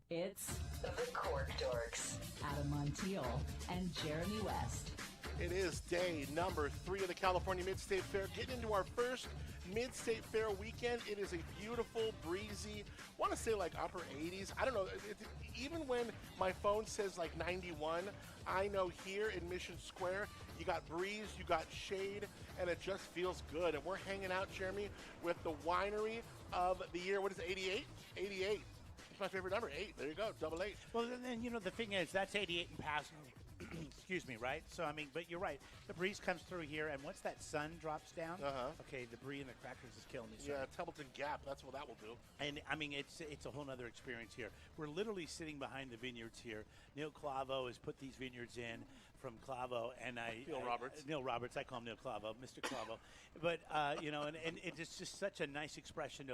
It's The Cork Dorks. Adam Montiel and Jeremy West. It is day number 3 of the California Mid-State Fair. Getting into our first Mid-State Fair weekend. It is a beautiful, breezy, I want to say like upper 80s. I don't know. Even when my phone says like 91, I know here in Mission Square, you got breeze, you got shade, and it just feels good. And we're hanging out, Jeremy, with the winery of the year. What is it, 88? 88. It's my favorite number, 8. There you go, double 8. Well, then, the thing is, that's 88 and passing. Excuse me, right? So, but you're right. The breeze comes through here, and once that sun drops down, okay, the brie and the crackers is killing me. Yeah, Templeton Gap, that's what that will do. And, it's a whole nother experience here. We're literally sitting behind the vineyards here. Neil Clavo has put these vineyards in from Clavo, and Neil Roberts, I call him Neil Clavo, Mr. Clavo. But, and it's just such a nice expression.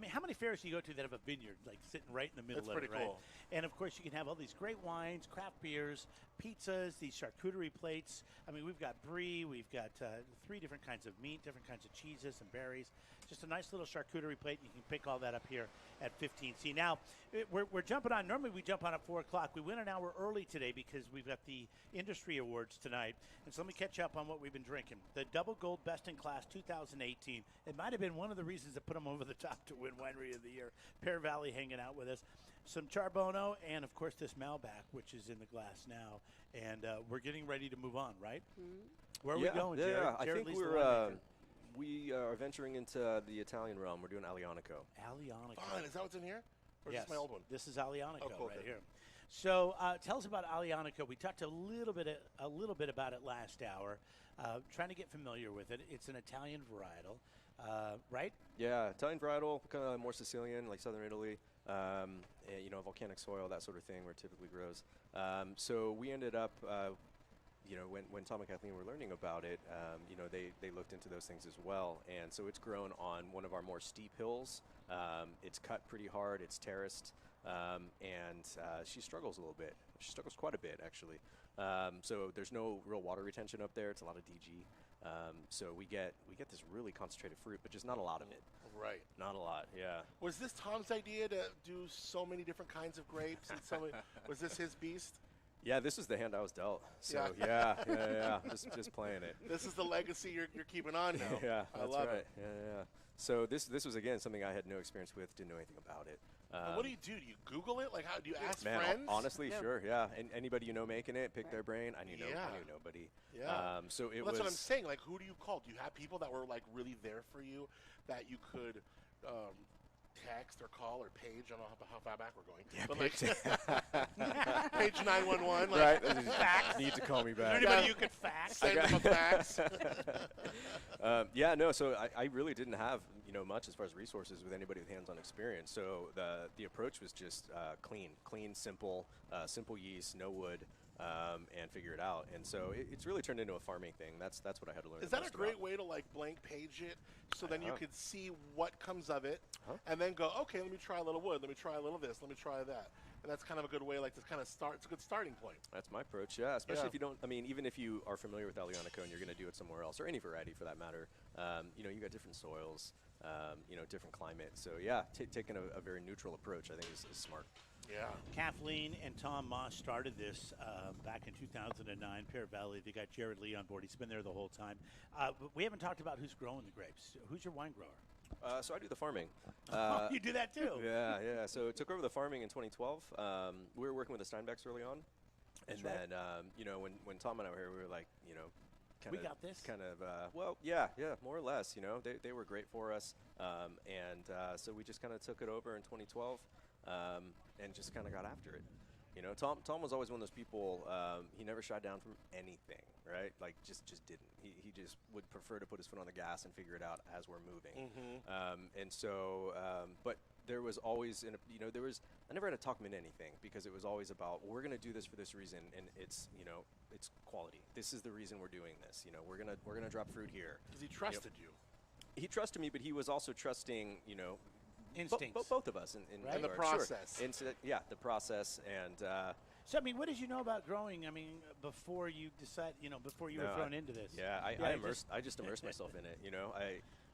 How many fairs do you go to that have a vineyard, like, sitting right in the middle of it, right? That's pretty cool. And, of course, you can have all these great wines, craft beers, pizzas, these charcuterie plates. We've got brie, we've got 3 different kinds of meat, different kinds of cheeses and berries. Just a nice little charcuterie plate. You can pick all that up here at 15C. Now, we're jumping on. Normally we jump on at 4 o'clock. We went an hour early today because we've got the industry awards tonight. And so let me catch up on what we've been drinking. The Double Gold Best in Class 2018. It might have been one of the reasons that put them over the top to win Winery of the Year. Pear Valley hanging out with us. Some Charbono, and, of course, this Malbec, which is in the glass now. And we're getting ready to move on, right? Mm-hmm. Where are we going, Jared? Yeah, I Jared think we are venturing into the Italian realm. We're doing Aglianico. Aglianico. Fun. Is that what's in here? Or yes. Is this my old one? This is Aglianico cool, right here. So tell us about Aglianico. We talked a little bit about it last hour, trying to get familiar with it. It's an Italian varietal, right? Yeah, Italian varietal, kind of more Sicilian, like southern Italy. Volcanic soil, that sort of thing, where it typically grows. So we ended up, when Tom and Kathleen were learning about it, they looked into those things as well. And so it's grown on one of our more steep hills. It's cut pretty hard. It's terraced. And she struggles a little bit. She struggles quite a bit, actually. So there's no real water retention up there. It's a lot of DG. So we get this really concentrated fruit, but just not a lot of it. Right. Not a lot, yeah. Was this Tom's idea to do so many different kinds of grapes? And was this his beast? Yeah, this is the hand I was dealt. So yeah. Just playing it. This is the legacy you're keeping on now. Yeah, I love right. it. Yeah. So this was again something I had no experience with, didn't know anything about it. What do? Do you Google it? Like, how do you ask man, friends? Honestly, sure, yeah. And anybody making it, pick their brain. I knew nobody. Yeah. So it well, that's what I'm saying. Like, who do you call? Do you have people that were like really there for you that you could text or call or page? I don't know how far back we're going. Yeah, but page 911. Like, right. Fax. Need to call me back. Anybody you could fax? Send them a fax. So I really didn't have much as far as resources with anybody with hands-on experience. So the approach was just clean, simple yeast, no wood. And figure it out. And so it's really turned into a farming thing. That's what I had to learn. Is that a great way to like blank page it so then you could see what comes of it and then go, okay, let me try a little wood, let me try a little this, let me try that. And that's kind of a good way to kind of start. It's a good starting point. That's my approach, yeah. Especially if you don't, even if you are familiar with Aglianico and you're going to do it somewhere else, or any variety for that matter, you got different soils, different climate. So yeah, taking a very neutral approach I think is smart. Yeah. Kathleen and Tom Moss started this back in 2009, Pear Valley. They got Jared Lee on board. He's been there the whole time. But we haven't talked about who's growing the grapes. Who's your wine grower? So I do the farming. You do that too? Yeah. So took over the farming in 2012. We were working with the Steinbecks early on. And then, when Tom and I were here, we were like, we got this? Kind of, more or less. They were great for us. So we just kind of took it over in 2012 and just kind of got after it. Tom was always one of those people, he never shied down from anything, right? Like, just didn't. He just would prefer to put his foot on the gas and figure it out as we're moving. Mm-hmm. But there was always, I never had to talk him into anything because it was always about, well, we're going to do this for this reason, and it's quality. This is the reason we're doing this. We're gonna drop fruit here. Because he trusted you. He trusted me, but he was also trusting, instincts. Both of us. In the process. Sure. The process. And so, what did you know about growing, before you decide, before you were thrown into this? Yeah, I just immersed myself in it.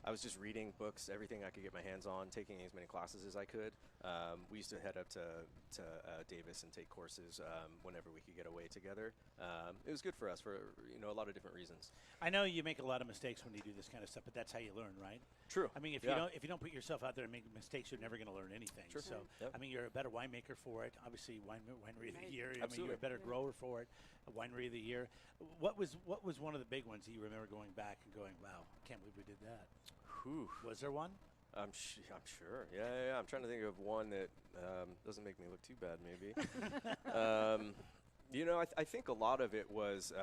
I was just reading books, everything I could get my hands on, taking as many classes as I could. We used to head up to Davis and take courses whenever we could get away together. It was good for us for a lot of different reasons. I know you make a lot of mistakes when you do this kind of stuff, but that's how you learn, right? True. I mean, if you don't put yourself out there and make mistakes, you're never going to learn anything. Sure. So, Yep. I mean, you're a better winemaker for it. Obviously, winery of the year. I mean, Absolutely. you're a better grower for it. A winery of the year. What was one of the big ones that you remember going back and going, wow, I can't believe we did that? Whew. Was there one? I'm sure. Yeah. I'm trying to think of one that doesn't make me look too bad, maybe. I think a lot of it was,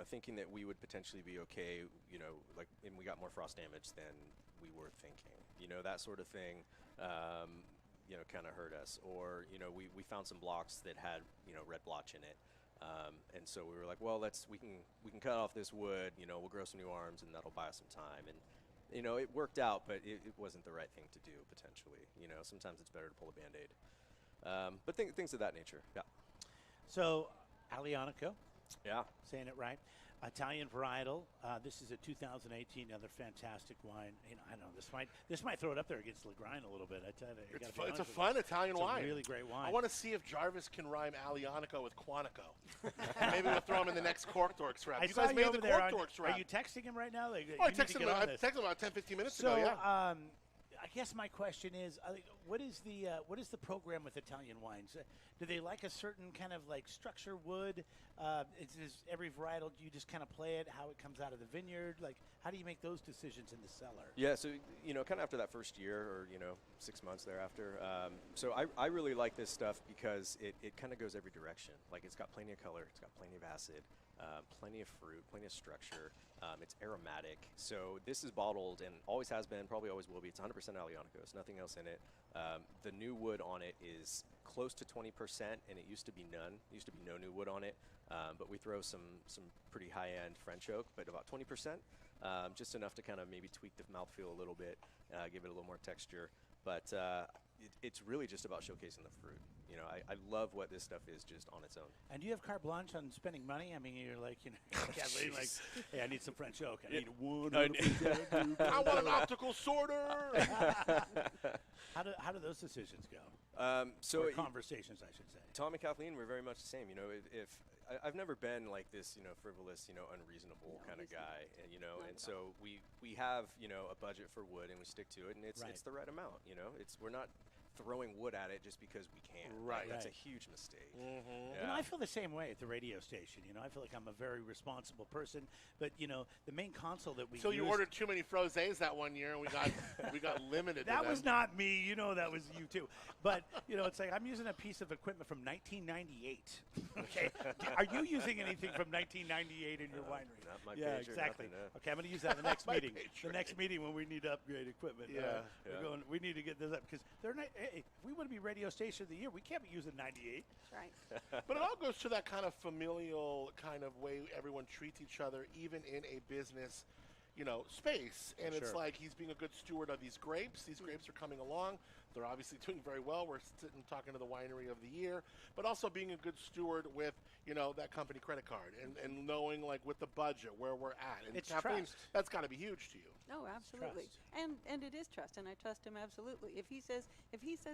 thinking that we would potentially be okay, and we got more frost damage than we were thinking. That sort of thing, kind of hurt us. Or, we found some blocks that had, red blotch in it. And so we were like, well, we can cut off this wood, we'll grow some new arms, and that'll buy us some time. And it worked out, but it wasn't the right thing to do, potentially. Sometimes it's better to pull a Band-Aid. But things of that nature, yeah. So, Alianico, Yeah. saying it right. Italian varietal. This is a 2018, another fantastic wine. I know this might throw it up there against Legrine a little bit. I tell you, It's a fun Italian wine. It's a really great wine. I want to see if Jarvis can rhyme Alianico with Quantico. Maybe we'll throw him in the next Cork Dorks rap. I You saw guys made over the there Cork on- Dorks rap. Are you texting him right now? Like, Oh, I you need to texted get him. on I this. texted him about 10, 15 minutes So, ago. Yeah. I guess my question is, what is the program with Italian wines? Do they like a certain kind of like structure wood? Is every varietal, do you just kind of play it how it comes out of the vineyard? Like, how do you make those decisions in the cellar? Yeah, so, kind of after that first year or, 6 months thereafter. So I really like this stuff because it kind of goes every direction. Like, it's got plenty of color, it's got plenty of acid, plenty of fruit, plenty of structure. It's aromatic. So this is bottled and always has been, probably always will be. It's 100% Alianico. There's nothing else in it. The new wood on it is close to 20%, and it used to be none. There used to be no new wood on it. But we throw some pretty high-end French oak, but about 20%, just enough to kind of maybe tweak the mouthfeel a little bit, give it a little more texture. But it's really just about showcasing the fruit. I love what this stuff is just on its own. And do you have carte blanche on spending money? I mean, you're like, Kathleen, like, hey, I need some French oak. I need one. I want an optical sorter. How do those decisions go? So Or conversations, I should say. Tom and Kathleen were very much the same. I've never been like this, frivolous, unreasonable kind of guy, and and so we have a budget for wood, and we stick to it, and it's the right amount. We're not throwing wood at it just because we can. Right. That's Right. a huge mistake. Mm-hmm. Yeah. I feel the same way at the radio station. I feel like I'm a very responsible person. But the main console that we So you used- ordered too many frosés that one year, and we got limited. That to was them. not me. That was you too. But it's like I'm using a piece of equipment from 1998. Okay, are you using anything from 1998 in your winery? Not my Yeah, pager, exactly. nothing, no. Okay, I'm going to use that in the next My meeting. pager. The next meeting when we need to upgrade equipment. Yeah. Yeah. We need to get this up because they're not. Hey, if we want to be radio station of the year, we can't be using 98. Right. But it all goes to that kind of familial kind of way everyone treats each other, even in a business, space. And it's Sure. like he's being a good steward of these grapes. These grapes are coming along. They're obviously doing very well. We're sitting talking to the winery of the year, but also being a good steward with, that company credit card and knowing like with the budget where we're at. And It's Kathleen, trust. that's got to be huge to you. No, absolutely. trust. And it is trust, and I trust him absolutely. If he says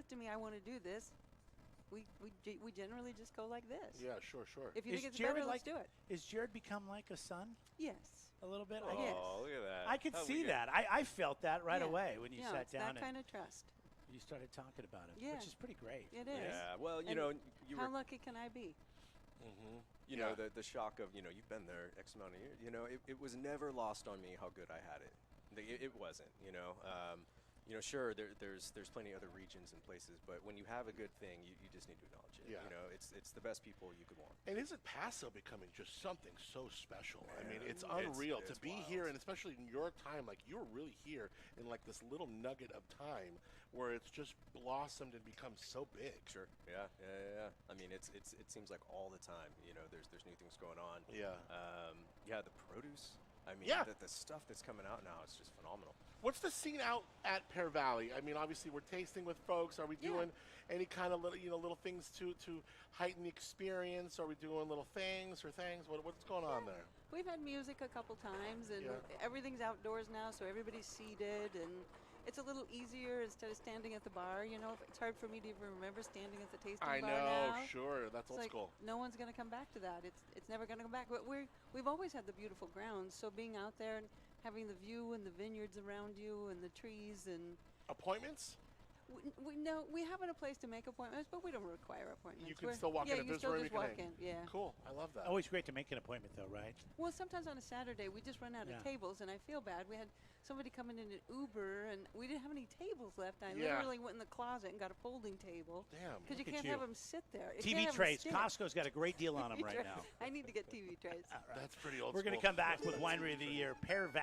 to me, I want to do this, we generally just go like this. Yeah, sure. If you Is think it's Jared better, like- let's do it. Is Jared become like a son Yes. a little bit? Oh, Yes. look at that. I could Oh, see we that. I felt that right Yeah. away when you Yeah, sat it's down that kind of trust. you started talking about it, Yeah. which is pretty great. It is. Yeah. Well, And you How were, lucky can I be? Yeah. the shock of you've been there X amount of years. It was never lost on me how good I had it. It wasn't. Sure, there's plenty of other regions and places, but when you have a good thing, you just need to acknowledge it. Yeah. It's the best people you could want. And isn't Paso becoming just something so special? I mean, it's Man, unreal it's to be wild. here, and especially in your time, like you're really here in like this little nugget of time where it's just blossomed and become so big. Sure. Yeah. I mean, it seems like all the time. There's new things going on. Yeah. The produce. I mean, Yeah. the stuff that's coming out now is just phenomenal. What's the scene out at Pear Valley? I mean, obviously we're tasting with folks. Are we doing any kind of little things to heighten the experience? Are we doing little things? What's going on there? We've had music a couple times, and Yeah. everything's outdoors now, so everybody's seated, and it's a little easier instead of standing at the bar. You know, it's hard for me to even remember standing at the tasting I bar know, now. sure, that's It's old like school. no one's going to come back to that. It's never going to come back. But we've always had the beautiful grounds. So being out there and having the view and the vineyards around you and the trees and Appointments? we haven't a place to make appointments, but we don't require appointments. You can still walk in if you there's still room, you just can walk hang. in. Yeah. Cool, I love that. Always great to make an appointment, though, right? Well, sometimes on a Saturday we just run out Yeah. of tables, and I feel bad. We had somebody coming in an Uber, and we didn't have any tables left. I Yeah. literally went in the closet and got a folding table Damn. because you Look at can't you. have them sit there. You can't TV have 'em trays. stick. Costco's got a great deal on them TV right trays. now. I need to get TV trays. That's pretty old We're going school. to come back with Winery of the Year, Pear Valley.